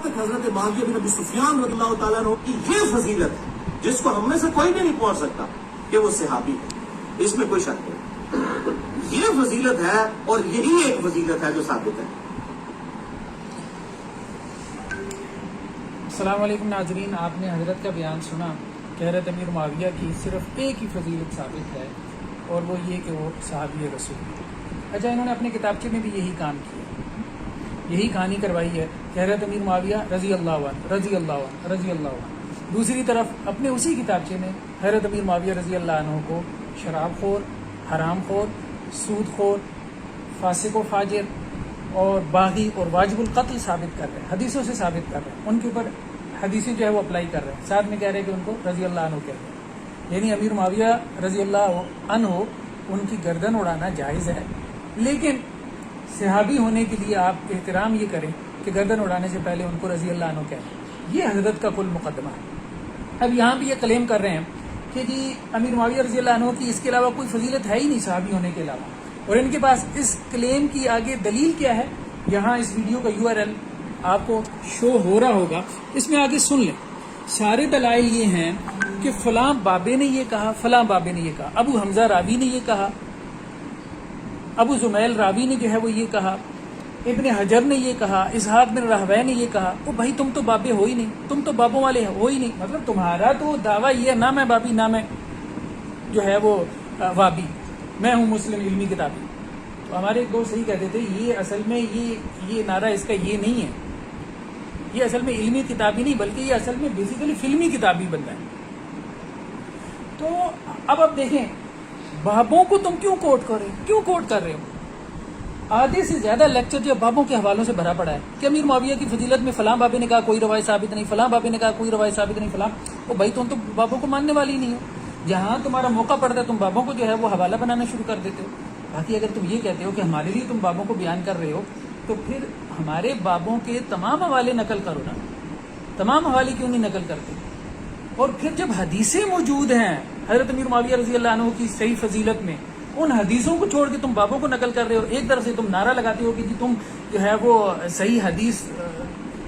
تک حضرت معاویہ بن ابی سفیان رضی اللہ تعالیٰ عنہ کی یہ فضیلت ہے جس کو ہم میں سے کوئی بھی نہیں پہنچ سکتا کہ وہ صحابی ہے، اس میں کوئی شک نہیں. یہ فضیلت ہے اور یہی ایک فضیلت ہے جو ثابت ہے. السلام علیکم ناظرین، آپ نے حضرت کا بیان سنا کہ حضرت امیر معاویہ کی صرف ایک ہی فضیلت ثابت ہے اور وہ یہ کہ وہ صحابی رسول ہیں. اچھا، انہوں نے اپنے کتابچے میں بھی یہی کام کیا، یہی کہانی کروائی ہے کہ حضرت امیر معاویہ رضی اللہ عنہ رضی اللہ عنہ رضی اللہ عنہ. دوسری طرف اپنے اسی کتابچے میں حضرت امیر معاویہ رضی اللہ عنہ کو شراب خور، حرام خور، سود خور، فاسق و فاجر اور باغی اور واجب القتل ثابت کر رہے ہیں، حدیثوں سے ثابت کر رہے ہیں، ان کے اوپر حدیثیں جو ہے وہ اپلائی کر رہے ہیں، ساتھ میں کہہ رہے ہیں کہ ان کو رضی اللہ عنہ کہہ رہے ہیں. یعنی امیر معاویہ رضی اللہ عنہ ان کی گردن اڑانا جائز ہے، لیکن صحابی ہونے کے لیے آپ احترام یہ کریں کہ گردن اڑانے سے پہلے ان کو رضی اللہ عنہ کہیں. یہ حضرت کا کل مقدمہ ہے. اب یہاں بھی یہ کلیم کر رہے ہیں کہ جی امیر معاویہ رضی اللہ عنہ کی اس کے علاوہ کوئی فضیلت ہے ہی نہیں صحابی ہونے کے علاوہ، اور ان کے پاس اس کلیم کی آگے دلیل کیا ہے. یہاں اس ویڈیو کا URL آپ کو شو ہو رہا ہوگا، اس میں آگے سن لیں. سارے دلائل یہ ہیں کہ فلاں بابے نے یہ کہا، فلاں بابے نے یہ کہا، ابو حمزہ راوی نے یہ کہا، ابو زمیل راوی نے جو ہے وہ یہ کہا، ابن حجر نے یہ کہا، اسحاق بن راہوے نے یہ کہا. او بھائی تم تو بابے ہو ہی نہیں، تم تو بابوں والے ہو ہی نہیں. مطلب تمہارا تو دعویٰ یہ ہے نہ میں بابی نہ میں جو ہے وہ وابی، میں ہوں مسلم علمی کتابی. تو ہمارے ایک دوست صحیح کہتے تھے یہ اصل میں یہ نعرہ اس کا یہ نہیں ہے، یہ اصل میں علمی کتابی نہیں بلکہ یہ اصل میں بیسیکلی فلمی کتابی بنتا ہے. تو اب دیکھیں بابوں کو تم کیوں کوٹ کر رہے ہو؟ آدھے سے زیادہ لیکچر جو بابوں کے حوالوں سے بھرا پڑا ہے کہ امیر معاویہ کی فضیلت میں فلاں بابے نے کہا کوئی روایت ثابت نہیں، فلاں بابے نے کہا کوئی روایت ثابت نہیں، فلاں. او بھائی تم تو بابوں کو ماننے والی نہیں ہو. جہاں تمہارا موقع پڑتا ہے تم بابوں کو جو ہے وہ حوالہ بنانا شروع کر دیتے ہو. باقی اگر تم یہ کہتے ہو کہ ہمارے لیے تم بابوں کو بیان کر رہے ہو تو پھر ہمارے بابوں کے تمام حوالے نقل کرو نا. تمام حوالے کیوں نہیں نقل کرتے؟ اور پھر جب حدیثیں موجود ہیں حضرت امیر معاویہ رضی اللہ عنہ کی صحیح فضیلت میں، ان حدیثوں کو چھوڑ کے تم بابوں کو نقل کر رہے ہو. ایک طرف سے تم نعرہ لگاتے ہو کہ جی تم جو ہے وہ صحیح حدیث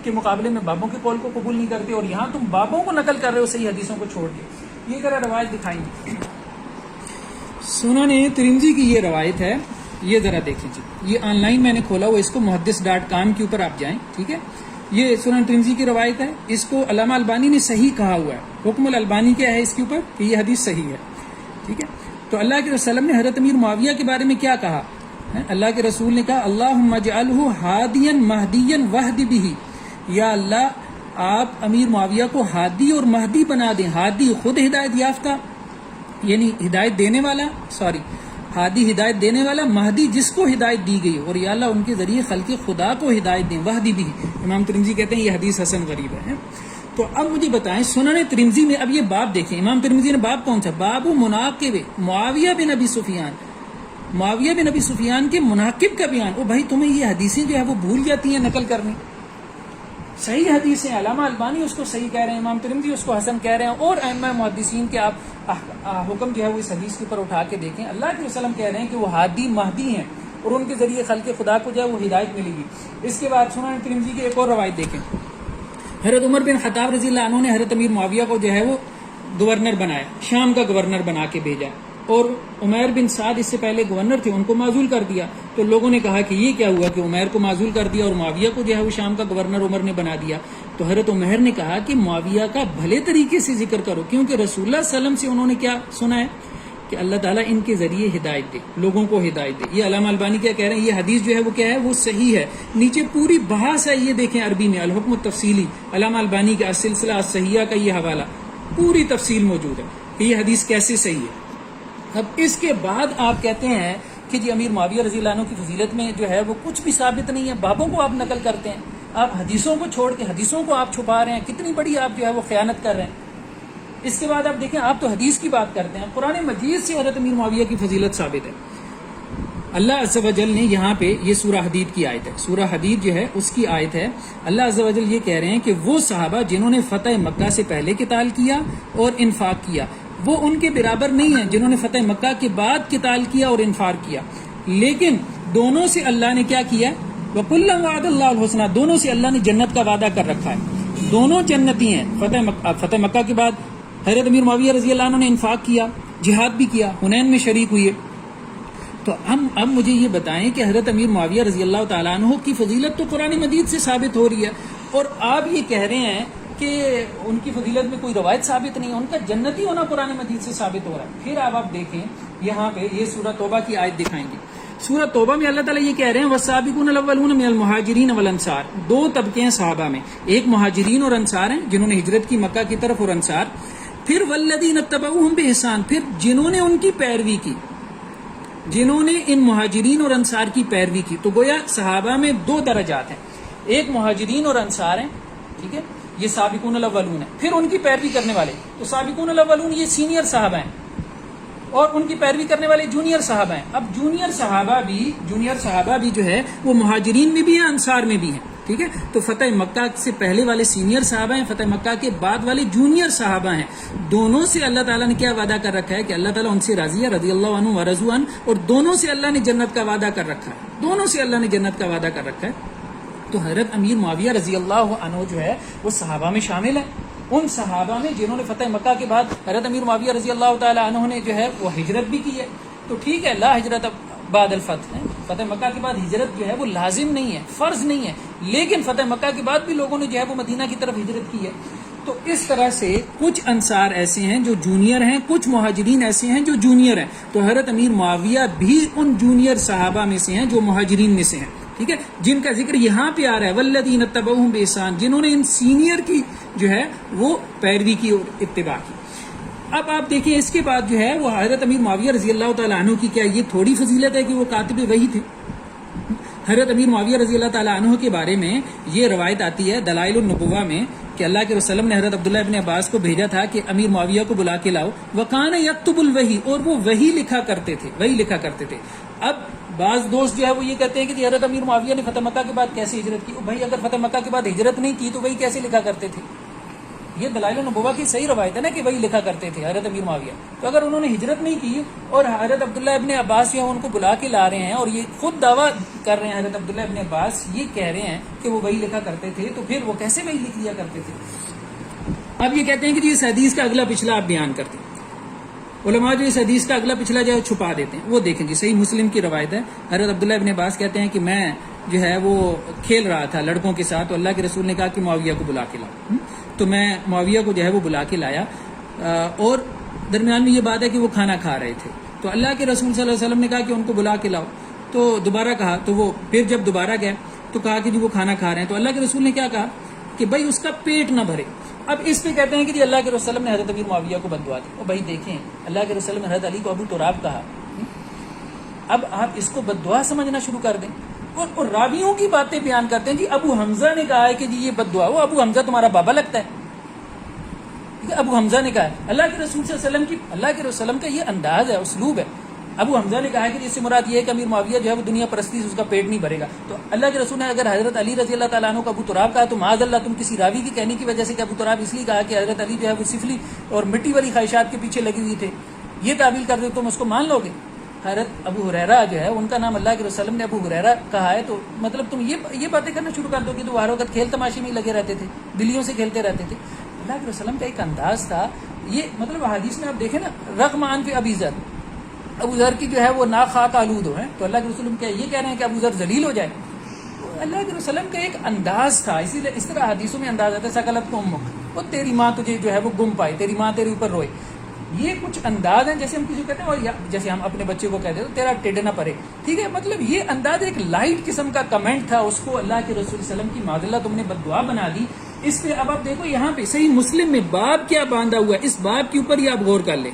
کے مقابلے میں بابوں کے قول کو قبول نہیں کرتے، اور یہاں تم بابوں کو نقل کر رہے ہو صحیح حدیثوں کو چھوڑ کے. یہ ذرا روایت دکھائیں. سنن ترمذی کی یہ روایت ہے، یہ ذرا دیکھیں جی. یہ آن لائن میں نے کھولا ہوا، اس کو muhaddis.com کے اوپر آپ جائیں، ٹھیک ہے. یہ سنن ترمذی کی روایت ہے، اس کو علامہ البانی نے صحیح کہا ہوا ہے. حکم الالبانی کیا ہے اس کے اوپر کہ یہ حدیث صحیح ہے، ٹھیک ہے. تو اللہ کے رسول نے حضرت امیر معاویہ کے بارے میں کیا کہا؟ اللہ کے رسول نے کہا اللہم اجعلہ ہادیا مہدیا واہد بہ، یا اللہ آپ امیر معاویہ کو ہادی اور مہدی بنا دیں. ہادی خود ہدایت یافتہ یعنی ہدایت دینے والا، ہادی ہدایت دینے والا، مہدی جس کو ہدایت دی گئی، اور یا اللہ ان کے ذریعے خلق خدا کو ہدایت دیں. وہدی بھی امام ترمذی کہتے ہیں یہ حدیث حسن غریب ہے. تو اب مجھے بتائیں سنن ترمذی میں اب یہ باب دیکھیں، امام ترمذی نے باب کون سا؟ باب مناقب معاویہ بن ابی سفیان، معاویہ بن ابی سفیان کے مناقب کا بیان. او بھائی تمہیں یہ حدیثیں جو ہے وہ بھول جاتی ہیں نقل کرنی. صحیح حدیثیں علامہ البانی اس کو صحیح کہہ رہے ہیں، امام ترمذی اس کو حسن کہہ رہے ہیں، اور ائمہ محدثین کے آپ حکم جو ہے وہ اس حدیث کے اوپر اٹھا کے دیکھیں. اللہ کے وسلم کہہ رہے ہیں کہ وہ ہادی مہدی ہیں اور ان کے ذریعے خلق خدا کو جو ہے وہ ہدایت ملے گی. اس کے بعد سنن ترمذی کی ایک اور روایت دیکھیں. حضرت عمر بن خطاب رضی اللہ عنہ نے حضرت امیر معاویہ کو جو ہے وہ گورنر بنایا، شام کا گورنر بنا کے بھیجا، اور عمیر بن سعد اس سے پہلے گورنر تھے، ان کو معزول کر دیا. تو لوگوں نے کہا کہ یہ کیا ہوا کہ عمیر کو معزول کر دیا اور معاویہ کو جو ہے وہ شام کا گورنر عمر نے بنا دیا. تو حضرت عمیر نے کہا کہ معاویہ کا بھلے طریقے سے ذکر کرو، کیونکہ رسول اللہ صلی اللہ علیہ وسلم سے انہوں نے کیا سنا ہے کہ اللہ تعالیٰ ان کے ذریعے ہدایت دے، لوگوں کو ہدایت دے. یہ علامہ البانی کیا کہہ رہے ہیں؟ یہ حدیث جو ہے وہ کیا ہے؟ وہ صحیح ہے. نیچے پوری بحث ہے، یہ دیکھیں عربی میں الحکم التفصیلی، علامہ البانی کا السلسلہ الصحیحہ کا یہ حوالہ، پوری تفصیل موجود ہے کہ یہ حدیث کیسے صحیح ہے. اب اس کے بعد آپ کہتے ہیں کہ جی امیر معاویہ رضی اللہ عنہ کی فضیلت میں جو ہے وہ کچھ بھی ثابت نہیں ہے، بابوں کو آپ نقل کرتے ہیں، آپ حدیثوں کو چھوڑ کے حدیثوں کو آپ چھپا رہے ہیں. کتنی بڑی آپ جو ہے وہ خیانت کر رہے ہیں. اس کے بعد آپ دیکھیں، آپ تو حدیث کی بات کرتے ہیں، قرآن مجید سے حضرت امیر معاویہ کی فضیلت ثابت ہے. اللہ عز و جل نے یہاں پہ یہ سورہ حدید کی آیت ہے، سورہ حدید جو ہے اس کی آیت ہے. اللہ عز و جل یہ کہہ رہے ہیں کہ وہ صحابہ جنہوں نے فتح مکہ سے پہلے قتال کیا اور انفاق کیا، وہ ان کے برابر نہیں ہیں جنہوں نے فتح مکہ کے بعد قتال کیا اور انفاق کیا، لیکن دونوں سے اللہ نے کیا کیا؟ وَكُلًّا وَعَدَ اللَّهُ الْحُسْنَى، دونوں سے اللہ نے جنت کا وعدہ کر رکھا ہے، دونوں جنتی ہیں۔ فتح مکہ کے بعد حضرت امیر معاویہ رضی اللہ عنہ نے انفاق کیا، جہاد بھی کیا، حنین میں شریک ہوئے۔ تو اب مجھے یہ بتائیں کہ حضرت امیر معاویہ رضی اللہ تعالیٰ عنہ کی فضیلت تو قرآن مجید سے ثابت ہو رہی ہے، اور آپ یہ کہہ رہے ہیں کہ ان کی فضیلت میں کوئی روایت ثابت نہیں ہے، ان کا جنتی ہونا قرآن مجید سے ثابت ہو رہا ہے۔ پھر آپ دیکھیں یہاں پہ یہ سورہ توبہ کی آیت دکھائیں گے۔ سورہ توبہ میں اللہ تعالیٰ یہ کہہ رہے ہیں والسابقون الاولون من المہاجرین والانصار، دو طبقے ہیں صحابہ میں، ایک مہاجرین اور انصار ہیں جنہوں نے ہجرت کی مکہ کی طرف، اور انصار، پھر والذین اتبعوہم بإحسان، پھر جنہوں نے ان کی پیروی کی، جنہوں نے ان مہاجرین اور انصار کی پیروی کی۔ تو گویا صحابہ میں دو درجات ہیں، ایک مہاجرین اور انصار ہیں، ٹھیک ہے، یہ سابقون الاولون ہیں، پھر ان کی پیروی کرنے والے، تو سابقون الاولون یہ سینئر صحابہ ہیں، اور ان کی پیروی کرنے والے جونیئر صحابہ ہیں۔ اب جونیئر صحابہ بھی جو ہے وہ مہاجرین میں بھی ہیں، انصار میں بھی ہیں، ٹھیک ہے۔ تو فتح مکہ سے پہلے والے سینئر صحابہ ہیں، فتح مکہ کے بعد والے جونیئر صحابہ ہیں۔ دونوں سے اللہ تعالیٰ نے کیا وعدہ کر رکھا ہے کہ اللہ تعالیٰ ان سے راضی ہے، رضی اللہ عنہ ورضوا عنہ، اور دونوں سے اللہ نے جنت کا وعدہ کر رکھا ہے، دونوں سے اللہ نے جنت کا وعدہ کر رکھا ہے۔ تو حضرت امیر معاویہ رضی اللہ عنہ جو ہے وہ صحابہ میں شامل ہے، ان صحابہ میں جنہوں نے فتح مکہ کے بعد حضرت امیر معاویہ رضی اللہ تعالی عنہ نے جو ہے وہ ہجرت بھی کی ہے۔ تو ٹھیک ہے، لا ہجرت بعد الفتح ہے، فتح مکہ کے بعد ہجرت جو ہے وہ لازم نہیں ہے، فرض نہیں ہے، لیکن فتح مکہ کے بعد بھی لوگوں نے جو ہے وہ مدینہ کی طرف ہجرت کی ہے۔ تو اس طرح سے کچھ انصار ایسے ہیں جو جونیئر ہیں، کچھ مہاجرین ایسے ہیں جو جونیئر ہیں۔ تو حضرت امیر معاویہ بھی ان جونیئر صحابہ میں سے ہیں جو مہاجرین میں سے ہیں، ٹھیک ہے، جن کا ذکر یہاں پہ آ رہا ہے والذین اتبعوہم بإحسان، جنہوں نے ان سینئر کی جو ہے وہ پیروی کی اور اتباع کی۔ اب آپ دیکھیں اس کے بعد جو ہے وہ حضرت امیر معاویہ رضی اللہ تعالیٰ عنہ کی کیا یہ تھوڑی فضیلت ہے کہ وہ کاتب وحی تھے؟ حضرت امیر معاویہ رضی اللہ تعالیٰ عنہ کے بارے میں یہ روایت آتی ہے دلائل النبوہ میں کہ اللہ کے رسول نے حضرت عبداللہ ابن عباس کو بھیجا تھا کہ امیر معاویہ کو بلا کے لاؤ، وکان یکتب الوحی، اور وہ وحی لکھا کرتے تھے۔ اب بعض دوست جو ہے وہ یہ کہتے ہیں کہ حضرت امیر معاویہ نے فتح مکہ کے بعد کیسے ہجرت کی؟ بھائی اگر فتح مکہ کے بعد ہجرت نہیں کی تو وہی کیسے لکھا کرتے تھے؟ یہ دلائل النبوہ کی صحیح روایت ہے نا کہ وہی لکھا کرتے تھے حضرت امیر معاویہ۔ تو اگر انہوں نے ہجرت نہیں کی اور حضرت عبداللہ ابن عباس جو ہے ان کو بلا کے لا رہے ہیں اور یہ خود دعویٰ کر رہے ہیں، حضرت عبداللہ ابن عباس یہ کہہ رہے ہیں کہ وہ وہی لکھا کرتے تھے، تو پھر وہ کیسے وہی لکھ لیا کرتے تھے؟ اب یہ کہتے ہیں کہ اس حدیث کا اگلا پچھلا آپ بیان کرتے ہیں۔ علماء جو اس حدیث کا اگلا پچھلا جو ہے چھپا دیتے ہیں، وہ دیکھیں جی صحیح مسلم کی روایت ہے، حضرت عبداللہ ابن عباس کہتے ہیں کہ میں جو ہے وہ کھیل رہا تھا لڑکوں کے ساتھ، تو اللہ کے رسول نے کہا کہ معاویہ کو بلا کے لاؤ، تو میں معاویہ کو جو ہے وہ بلا کے لایا، اور درمیان میں یہ بات ہے کہ وہ کھانا کھا رہے تھے، تو اللہ کے رسول صلی اللہ علیہ وسلم نے کہا کہ ان کو بلا کے لاؤ، تو دوبارہ کہا، تو وہ پھر جب دوبارہ گئے تو کہا کہ جی وہ کھانا کھا رہے ہیں، تو اللہ کے رسول نے کیا کہا کہ بھائی اس کا پیٹ نہ بھرے۔ اب اس پہ کہتے ہیں کہ جی اللہ کے رسول نے حضرت امیر معاویہ کو بد دعا دی، اور بھائی دیکھیں اللہ کے رسول نے حضرت علی کو ابو تراب کہا، اب آپ اس کو بد دعا سمجھنا شروع کر دیں، اور راویوں کی باتیں بیان کرتے ہیں جی ابو حمزہ نے کہا ہے کہ جی یہ بد دعا، وہ ابو حمزہ تمہارا بابا لگتا ہے، ابو حمزہ نے کہا ہے۔ اللہ کے رسول صلی اللہ علیہ وسلم اللہ کے رسول کا یہ انداز ہے، اسلوب ہے، ابو حمزہ نے کہا ہے کہ اس سے مراد یہ ہے کہ امیر معاویہ جو ہے وہ دنیا پرستی سے اس کا پیٹ نہیں بھرے گا، تو اللہ کے رسول نے اگر حضرت علی رضی اللہ تعالیٰ عنہ کو ابو تراب کہا تو معاذ اللہ تم کسی راوی کی کہنے کی وجہ سے کہ ابو تراب اس لیے کہا کہ حضرت علی جو ہے وہ سفلی اور مٹی والی خواہشات کے پیچھے لگے ہوئے تھے، یہ تعبیل کر دو تم اس کو مان لو گے؟ حضرت ابو ہریرہ جو ہے ان کا نام اللہ کے رسول نے ابو ہریرہ کہا ہے، تو مطلب تم یہ باتیں کرنا شروع کر دو کہ تو ہر وقت کھیل تماشے میں لگے رہتے تھے، بلیوں سے کھیلتے رہتے تھے۔ اللہ کے رسول کا ایک انداز تھا، یہ مطلب حدیث میں آپ دیکھیں نا، رغم ان فی ابی ذر، ابو ذر کی جو ہے وہ ناک خاک آلود ہو ہے، تو اللہ کے رسول یہ کہہ رہے ہیں کہ ابو ذر ذلیل ہو جائے، اللہ کے رسول کا ایک انداز تھا، اسی لیے اس طرح حدیثوں میں انداز آتا ہے سکلت کو امک، وہ تیری ماں تجھے جو ہے وہ گم پائے، تیری ماں تیرے اوپر روئے، یہ کچھ انداز ہیں جیسے ہم کسی کو کہتے ہیں، اور جیسے ہم اپنے بچے کو کہتے ہیں تو تیرا ٹیڈ نہ پڑے، ٹھیک ہے، مطلب یہ انداز ایک لائٹ قسم کا کمنٹ تھا، اس کو اللہ کے رسول صلی اللہ علیہ وسلم کی معاذ اللہ تم نے بد دعا بنا دی۔ اس پہ اب آپ دیکھو یہاں پہ صحیح مسلم میں باب کیا باندھا ہوا ہے، اس باب کے اوپر یہ آپ غور کر لیں،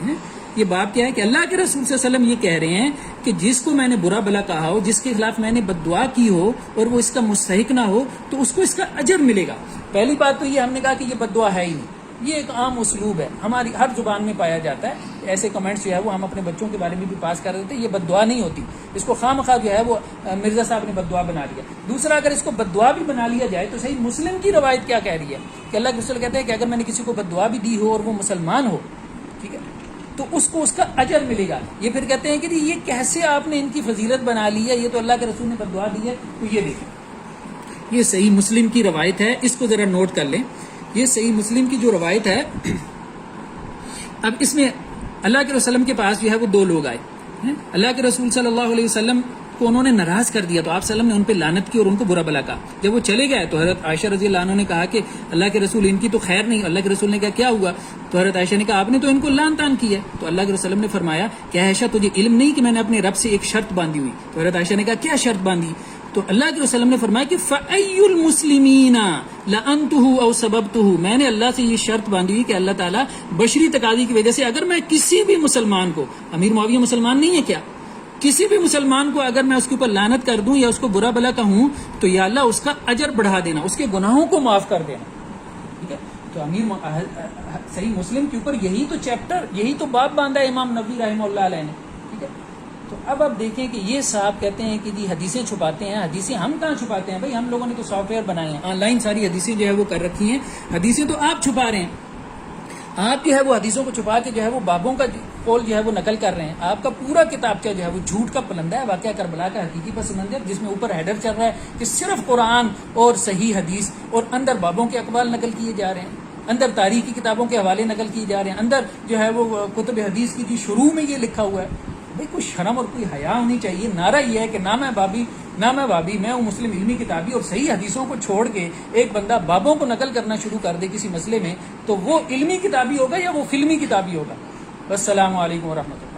یہ باب کیا ہے کہ اللہ کے رسول صلی اللہ علیہ وسلم یہ کہہ رہے ہیں کہ جس کو میں نے برا بلا کہا ہو، جس کے خلاف میں نے بد دعا کی ہو اور وہ اس کا مستحق نہ ہو تو اس کو اس کا اجر ملے گا۔ پہلی بات تو یہ ہم نے کہا کہ یہ بد دعا ہے ہی نہیں، یہ ایک عام اسلوب ہے، ہماری ہر زبان میں پایا جاتا ہے، ایسے کمنٹس جو ہے وہ ہم اپنے بچوں کے بارے میں بھی پاس کر دیتے ہیں، یہ بد دعا نہیں ہوتی، اس کو خواہ مخواہ جو ہے وہ مرزا صاحب نے بد دعا بنا لیا۔ دوسرا اگر اس کو بد دعا بھی بنا لیا جائے تو صحیح مسلم کی روایت کیا کہہ رہی ہے کہ اللہ کے رسول کہتے ہیں کہ اگر میں نے کسی کو بد دعا بھی دی ہو اور وہ مسلمان ہو، ٹھیک ہے، تو اس کو اس کا اجر ملے گا۔ یہ پھر کہتے ہیں کہ یہ کیسے آپ نے ان کی فضیلت بنا لی ہے، یہ تو اللہ کے رسول نے بد دعا دی ہے، تو یہ دیکھیں یہ صحیح مسلم کی روایت ہے، اس کو ذرا نوٹ کر لیں. یہ صحیح مسلم کی جو روایت ہے، اب اس میں اللہ کے رسول کے پاس جو ہے وہ دو لوگ آئے. اللہ کے رسول صلی اللہ علیہ وسلم کو انہوں نے ناراض کر دیا، تو آپ صلی اللہ علیہ وسلم نے ان پہ لعنت کی اور ان کو برا بھلا کہا. جب وہ چلے گئے تو حضرت عائشہ رضی اللہ عنہ نے کہا کہ اللہ کے رسول ان کی تو خیر نہیں. اللہ کے رسول نے کہا کیا ہوا؟ تو حضرت عائشہ نے کہا آپ نے تو ان کو لعن طعن کیا ہے. تو اللہ کے رسول نے فرمایا کہ عائشہ تجھے علم نہیں کہ میں نے اپنے رب سے ایک شرط باندھی ہوئی؟ تو حضرت عائشہ نے کہا کیا شرط باندھی؟ تو اللہ کے رسول نے فرمایا کہ فَأَيُّ الْمُسْلِمِينَ لَأَنْتُهُ أَوْ سَبَبْتُهُ، میں نے اللہ سے یہ شرط باندھی ہوئی کہ اللہ تعالیٰ بشری تقاضی کی وجہ سے اگر میں کسی بھی مسلمان کو، امیر معاویہ مسلمان نہیں ہے کیا، کسی بھی مسلمان کو اگر میں اس کے اوپر لعنت کر دوں یا اس کو برا بھلا کہوں تو یا اللہ اس کا اجر بڑھا دینا، اس کے گناہوں کو معاف کر دینا. ٹھیک ہے، تو صحیح مسلم کے اوپر یہی تو چیپٹر، یہی تو باب باندھا ہے امام نبوی رحمہ اللہ علیہ نے. ٹھیک ہے، تو اب آپ دیکھیں کہ یہ صاحب کہتے ہیں کہ جی حدیثیں چھپاتے ہیں. حدیثیں ہم کہاں چھپاتے ہیں بھائی؟ ہم لوگوں نے تو سافٹ ویئر بنائے ہیں، آن لائن ساری حدیثیں جو ہے وہ کر رکھی ہیں. حدیثیں تو آپ چھپا رہے ہیں، آپ جو ہے وہ حدیثوں کو چھپا کے جو ہے وہ بابوں کا قول جو ہے وہ نقل کر رہے ہیں. آپ کا پورا کتابچہ جو ہے وہ جھوٹ کا پلندہ ہے، واقعہ کربلا کا حقیقی پس منظر، جس میں اوپر ہیڈر چل رہا ہے کہ صرف قرآن اور صحیح حدیث، اور اندر بابوں کے اقوال نقل کیے جا رہے ہیں، اندر تاریخی کتابوں کے حوالے نقل کیے جا رہے ہیں، اندر جو ہے وہ کتب حدیث کی شروع میں یہ لکھا ہوا ہے. بھائی کوئی شرم اور کوئی حیا ہونی چاہیے. نعرہ یہ ہے کہ نہ میں بابی، میں ہوں مسلم علمی کتابی، اور صحیح حدیثوں کو چھوڑ کے ایک بندہ بابوں کو نقل کرنا شروع کر دے کسی مسئلے میں، تو وہ علمی کتابی ہوگا یا وہ فلمی کتابی ہوگا. السلام علیکم ورحمۃ اللہ.